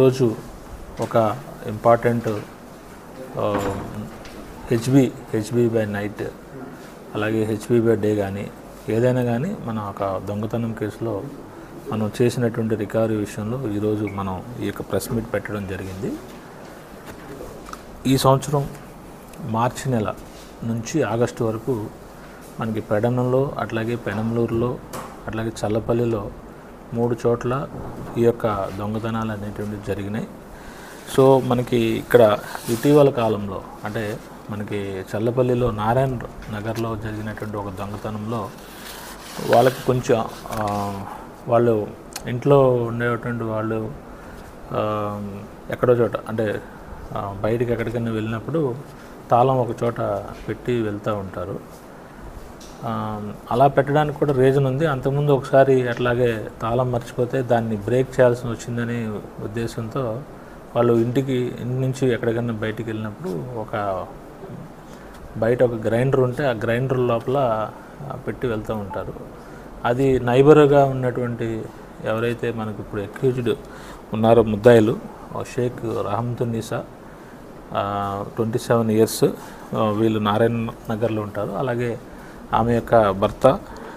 ఈరోజు ఒక important HB by night అలాగే హెచ్బి బై డే కానీ ఏదైనా కానీ మనం ఒక దొంగతనం కేసులో మనం చేసినటువంటి రికవరీ విషయంలో ఈరోజు మనం ఈ యొక్క ప్రెస్ మీట్ పెట్టడం జరిగింది. ఈ సంవత్సరం మార్చి నెల నుంచి ఆగస్టు వరకు మనకి పెడనంలో అట్లాగే పెనంలూరులో అట్లాగే చల్లపల్లిలో 3 చోట్ల ఈ యొక్క దొంగతనాలు అనేటువంటివి జరిగినాయి. సో మనకి ఇక్కడ ఇటీవల కాలంలో అంటే మనకి చల్లపల్లిలో నారాయణ నగర్లో జరిగినటువంటి ఒక దొంగతనంలో వాళ్ళకి కొంచెం వాళ్ళు ఇంట్లో ఉండేటువంటి వాళ్ళు ఎక్కడో చోట అంటే బయటికి ఎక్కడికైనా వెళ్ళినప్పుడు తాళం ఒక చోట పెట్టి వెళ్తూ ఉంటారు. అలా పెట్టడానికి కూడా రీజన్ ఉంది. అంతకుముందు ఒకసారి అట్లాగే తాళం మర్చిపోతే దాన్ని బ్రేక్ చేయాల్సి వచ్చిందనే ఉద్దేశంతో వాళ్ళు ఇంటి నుంచి ఎక్కడికైనా బయటికి వెళ్ళినప్పుడు బయట ఒక గ్రైండర్ ఉంటే ఆ గ్రైండర్ లోపల పెట్టి వెళ్తూ ఉంటారు. అది నైబర్గా ఉన్నటువంటి ఎవరైతే మనకు ఇప్పుడు అక్యూజ్డ్ ఉన్నారో ముద్దాయిలు షేక్ రహమతున్నీసా 27 years వీళ్ళు నారాయణ నగర్లో ఉంటారు. అలాగే ఆమె యొక్క భర్త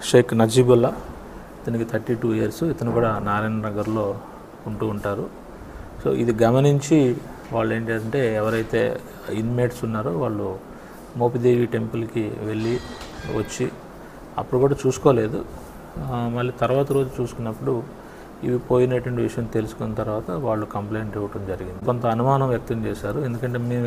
షేక్ నజీబుల్లా ఇతనికి 32 years, ఇతను కూడా నారాయణ నగర్లో ఉంటూ ఉంటారు. సో ఇది గమనించి వాళ్ళు ఏంటంటే ఎవరైతే ఇన్మేట్స్ ఉన్నారో వాళ్ళు మోపిదేవి టెంపుల్కి వెళ్ళి వచ్చి అప్పుడు కూడా చూసుకోలేదు. మళ్ళీ తర్వాత రోజు చూసుకున్నప్పుడు ఇవి పోయినటువంటి విషయం తెలుసుకున్న తర్వాత వాళ్ళు కంప్లైంట్ ఇవ్వడం జరిగింది. కొంత అనుమానం వ్యక్తం చేశారు. ఎందుకంటే మేము